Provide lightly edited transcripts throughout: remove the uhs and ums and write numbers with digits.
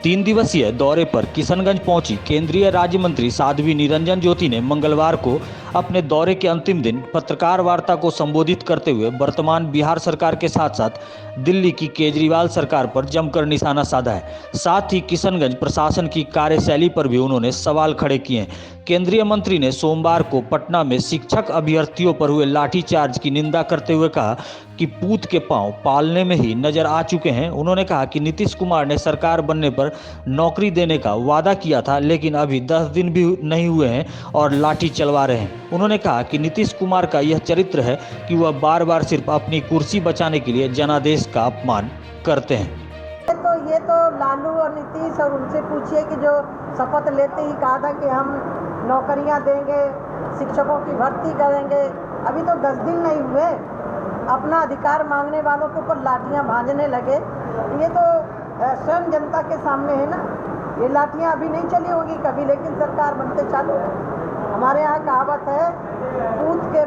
3 दिवसीय दौरे पर किशनगंज पहुंची केंद्रीय राज्य मंत्री साध्वी निरंजन ज्योति ने मंगलवार को अपने दौरे के अंतिम दिन पत्रकार वार्ता को संबोधित करते हुए वर्तमान बिहार सरकार के साथ साथ दिल्ली की केजरीवाल सरकार पर जमकर निशाना साधा है। साथ ही किशनगंज प्रशासन की कार्यशैली पर भी उन्होंने सवाल खड़े किए हैं। केंद्रीय मंत्री ने सोमवार को पटना में शिक्षक अभ्यर्थियों पर हुए लाठीचार्ज की निंदा करते हुए कहा कि पूत के पांव पालने में ही नजर आ चुके हैं। उन्होंने कहा कि नीतीश कुमार ने सरकार बनने पर नौकरी देने का वादा किया था, लेकिन अभी 10 दिन भी नहीं हुए हैं और लाठी चलवा रहे हैं। उन्होंने कहा कि नीतीश कुमार का यह चरित्र है कि वह बार बार सिर्फ अपनी कुर्सी बचाने के लिए जनादेश का अपमान करते हैं। ये तो लालू और नीतीश, और उनसे पूछिए कि जो शपथ लेते ही कहा था कि हम नौकरियां देंगे, शिक्षकों की भर्ती करेंगे, अभी तो 10 दिन नहीं हुए, अपना अधिकार मांगने वालों के ऊपर लाठियां भांजने लगे। ये तो स्वयं जनता के सामने है ना। ये लाठियां अभी नहीं चली होगी कभी, लेकिन सरकार बनते चालू है। हमारे यहाँ कहावत है, पूत के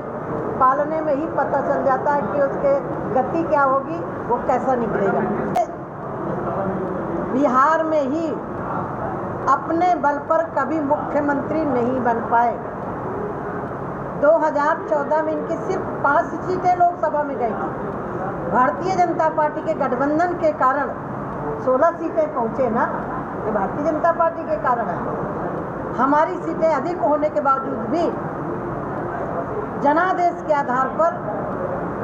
पालने में ही पता चल जाता है कि उसके गति क्या होगी, वो कैसा निकलेगा। बिहार में ही अपने बल पर कभी मुख्यमंत्री नहीं बन पाए। 2014 में इनकी सिर्फ 5 सीटें लोकसभा में गई थी। भारतीय जनता पार्टी के गठबंधन के कारण 16 सीटें पहुंचे ना, ये भारतीय जनता पार्टी के कारण है। हमारी सीटें अधिक होने के बावजूद भी जनादेश के आधार पर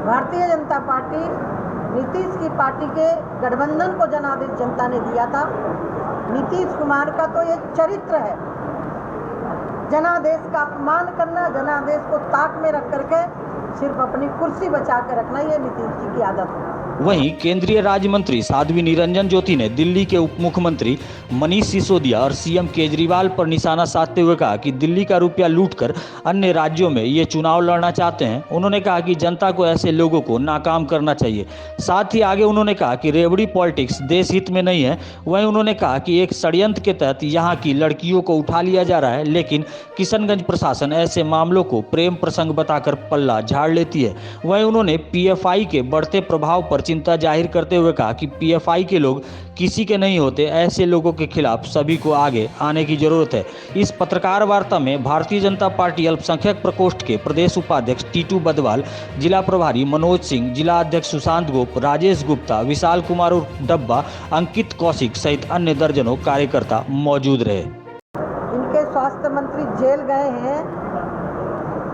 भारतीय जनता पार्टी नीतीश की पार्टी के गठबंधन को जनादेश जनता ने दिया था। नीतीश कुमार का तो ये चरित्र है, जनादेश का अपमान करना, जनादेश को ताक में रख करके सिर्फ अपनी कुर्सी बचा के रखना, ये नीतीश जी की आदत है। वहीं केंद्रीय राज्य मंत्री साध्वी निरंजन ज्योति ने दिल्ली के उप मुख्यमंत्री मनीष सिसोदिया और सीएम केजरीवाल पर निशाना साधते हुए कहा कि दिल्ली का रुपया लूटकर अन्य राज्यों में ये चुनाव लड़ना चाहते हैं। उन्होंने कहा कि जनता को ऐसे लोगों को नाकाम करना चाहिए। साथ ही आगे उन्होंने कहा कि रेवड़ी पॉलिटिक्स देश हित में नहीं है। वहीं उन्होंने कहा कि एक षड्यंत्र के तहत यहाँ की लड़कियों को उठा लिया जा रहा है, लेकिन किशनगंज प्रशासन ऐसे मामलों को प्रेम प्रसंग बताकर पल्ला झाड़ लेती है। वहीं उन्होंने पीएफआई के बढ़ते प्रभाव पर चिंता जाहिर करते हुए कहा कि पीएफआई के लोग किसी के नहीं होते, ऐसे लोगों के खिलाफ सभी को आगे आने की जरूरत है। इस पत्रकार वार्ता में भारतीय जनता पार्टी अल्पसंख्यक प्रकोष्ठ के प्रदेश उपाध्यक्ष टीटू बदवाल, जिला प्रभारी मनोज सिंह, जिला अध्यक्ष सुशांत गोप, राजेश गुप्ता, विशाल कुमार उर्फ डब्बा, अंकित कौशिक सहित अन्य दर्जनों कार्यकर्ता मौजूद रहे। इनके स्वास्थ्य मंत्री जेल गए हैं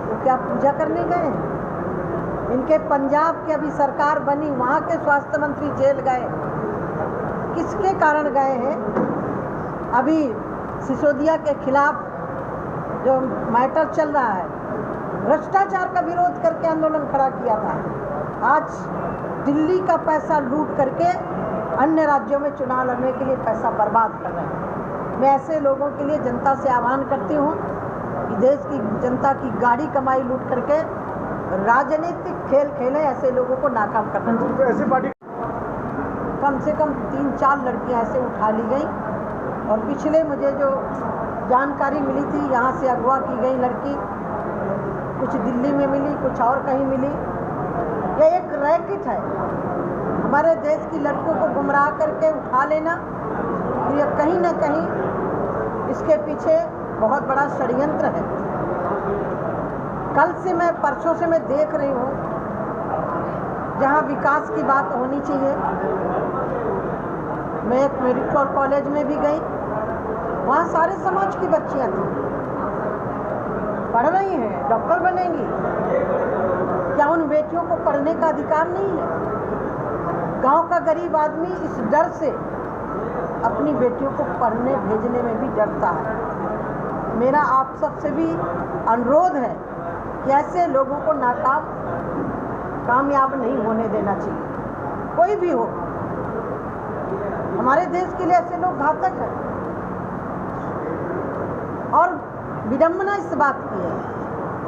तो क्या पूजा करने गए हैं? इनके पंजाब की अभी सरकार बनी, वहाँ के स्वास्थ्य मंत्री जेल गए, किसके कारण गए हैं? अभी सिसोदिया के खिलाफ जो मैटर चल रहा है, भ्रष्टाचार का विरोध करके आंदोलन खड़ा किया था। आज दिल्ली का पैसा लूट करके अन्य राज्यों में चुनाव लड़ने के लिए पैसा बर्बाद कर रहे हैं। मैं ऐसे लोगों के लिए जनता से आह्वान करती हूँ कि देश की जनता की गाड़ी कमाई लूट करके राजनीतिक खेल खेले, ऐसे लोगों को नाकाम करना चाहिए। ऐसी पार्टी कम से कम 3-4 लड़कियां ऐसे उठा ली गई, और पिछले मुझे जो जानकारी मिली थी, यहाँ से अगवा की गई लड़की कुछ दिल्ली में मिली, कुछ और कहीं मिली। यह एक रैकेट है, हमारे देश की लड़कियों को गुमराह करके उठा लेना। ये कहीं ना कहीं इसके पीछे बहुत बड़ा षड्यंत्र है। कल से मैं, परसों से मैं देख रही हूँ, जहाँ विकास की बात होनी चाहिए, मैं एक मेडिकल कॉलेज में भी गई, वहाँ सारे समाज की बच्चियाँ थी, पढ़ रही हैं, डॉक्टर बनेंगी। क्या उन बेटियों को पढ़ने का अधिकार नहीं है? गांव का गरीब आदमी इस डर से अपनी बेटियों को पढ़ने भेजने में भी डरता है। मेरा आप सबसे भी अनुरोध है कि ऐसे लोगों को कामयाब नहीं होने देना चाहिए, कोई भी हो। हमारे देश के लिए ऐसे लोग घातक हैं। और विडंबना इस बात की है,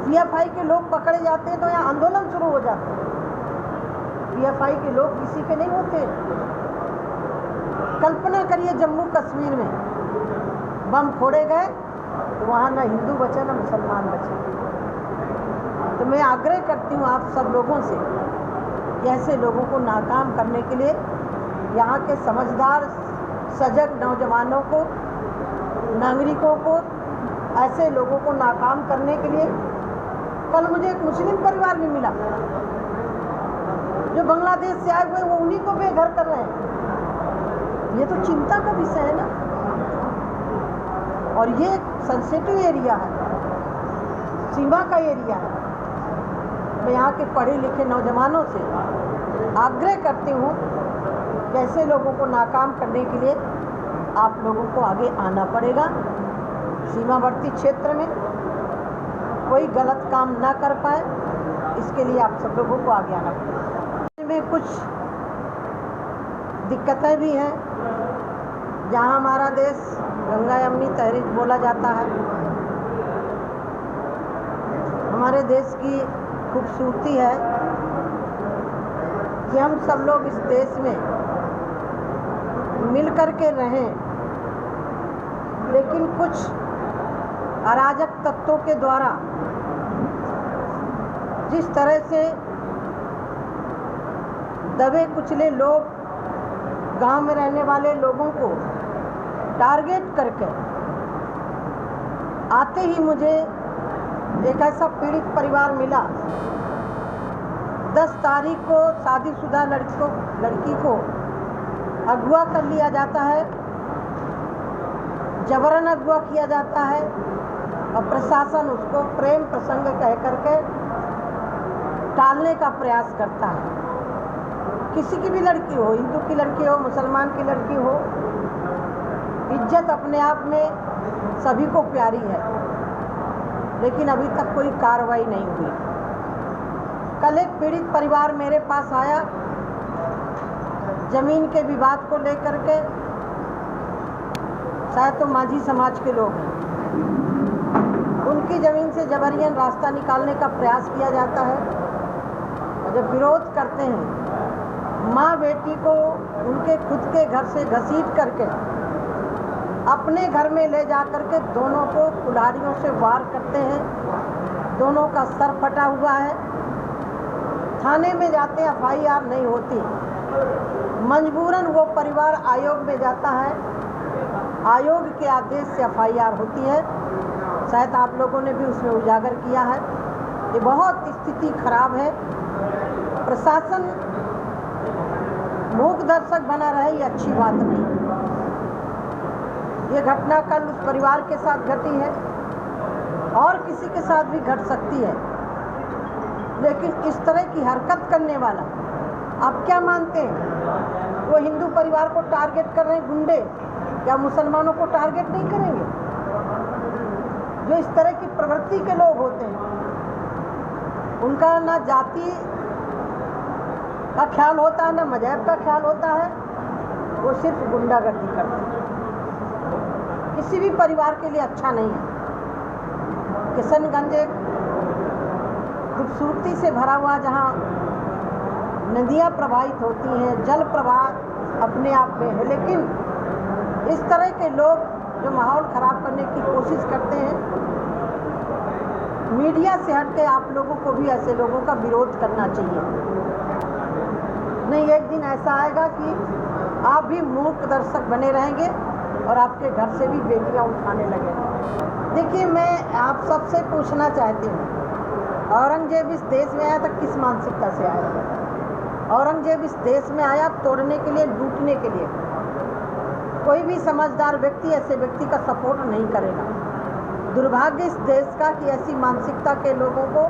पीएफआई के लोग पकड़े जाते हैं तो यहाँ आंदोलन शुरू हो जाते हैं। पीएफआई के लोग किसी के नहीं होते। कल्पना करिए, जम्मू कश्मीर में बम फोड़े गए तो वहाँ न हिंदू बचे न मुसलमान बचे। तो मैं आग्रह करती हूँ आप सब लोगों से कि ऐसे लोगों को नाकाम करने के लिए यहाँ के समझदार सजग नौजवानों को, नागरिकों को, ऐसे लोगों को नाकाम करने के लिए। कल मुझे एक मुस्लिम परिवार भी मिला जो बांग्लादेश से आए हुए, वो उन्हीं को बेघर कर रहे हैं। ये तो चिंता का विषय है ना। और ये एक सेंसिटिव एरिया है, सीमा का एरिया है। मैं यहाँ के पढ़े लिखे नौजवानों से आग्रह करती हूँ कि ऐसे लोगों को नाकाम करने के लिए आप लोगों को आगे आना पड़ेगा। सीमावर्ती क्षेत्र में कोई गलत काम ना कर पाए, इसके लिए आप सब लोगों को आगे आना पड़ेगा। में कुछ दिक्कतें भी हैं। जहाँ हमारा देश गंगा यमुनी तहरीक बोला जाता है, हमारे देश की खूबसूरती है कि हम सब लोग इस देश में मिल कर के रहें, लेकिन कुछ अराजक तत्वों के द्वारा जिस तरह से दबे कुचले लोग गांव में रहने वाले लोगों को टारगेट करके, आते ही मुझे एक ऐसा पीड़ित परिवार मिला। 10 तारीख को शादीशुदा लड़की को अगवा कर लिया जाता है, जबरन अगवा किया जाता है और प्रशासन उसको प्रेम प्रसंग कह करके टालने का प्रयास करता है। किसी की भी लड़की हो, हिंदू की लड़की हो, मुसलमान की लड़की हो, इज्जत अपने आप में सभी को प्यारी है, लेकिन अभी तक कोई कार्रवाई नहीं हुई। कल एक पीड़ित परिवार मेरे पास आया जमीन के विवाद को लेकर के। शायद तो माझी समाज के लोग हैं, उनकी ज़मीन से जबरियन रास्ता निकालने का प्रयास किया जाता है। और जब विरोध करते हैं, माँ बेटी को उनके खुद के घर से घसीट करके अपने घर में ले जा करके दोनों को कुल्हाड़ियों से वार करते हैं। दोनों का सर फटा हुआ है। थाने में जाते हैं, FIR नहीं होती। मजबूरन वो परिवार आयोग में जाता है, आयोग के आदेश से FIR होती है। शायद आप लोगों ने भी उसमें उजागर किया है। ये बहुत स्थिति खराब है। प्रशासन मूक दर्शक बना रहे, ये अच्छी बात नहीं। ये घटना कल उस परिवार के साथ घटी है और किसी के साथ भी घट सकती है, लेकिन इस तरह की हरकत करने वाला, आप क्या मानते हैं वो हिंदू परिवार को टारगेट कर रहे हैं गुंडे, या मुसलमानों को टारगेट नहीं करेंगे? जो इस तरह की प्रवृत्ति के लोग होते हैं, उनका ना जाति का ख्याल होता है, ना मजहब का ख्याल होता है, वो सिर्फ गुंडागर्दी करते हैं। किसी भी परिवार के लिए अच्छा नहीं है। किशनगंज एक खूबसूरती से भरा हुआ, जहाँ नदियाँ प्रवाहित होती हैं, जल प्रवाह अपने आप में है, लेकिन इस तरह के लोग जो माहौल ख़राब करने की कोशिश करते हैं, मीडिया से हट के आप लोगों को भी ऐसे लोगों का विरोध करना चाहिए। नहीं, एक दिन ऐसा आएगा कि आप भी मूक दर्शक बने रहेंगे और आपके घर से भी बेटियां उठाने लगेंगे। देखिए, मैं आप सबसे पूछना चाहती हूँ, औरंगजेब इस देश में आया था किस मानसिकता से आया? औरंगजेब इस देश में आया तोड़ने के लिए, लूटने के लिए। कोई भी समझदार व्यक्ति ऐसे व्यक्ति का सपोर्ट नहीं करेगा। दुर्भाग्य इस देश का कि ऐसी मानसिकता के लोगों को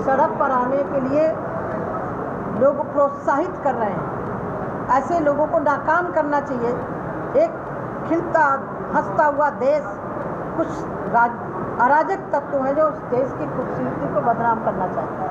सड़क पर आने के लिए लोग प्रोत्साहित कर रहे हैं। ऐसे लोगों को नाकाम करना चाहिए। एक खिलता हंसता हुआ देश, कुछ अराजक तत्व हैं जो उस देश की खूबसूरती को बदनाम करना चाहते हैं।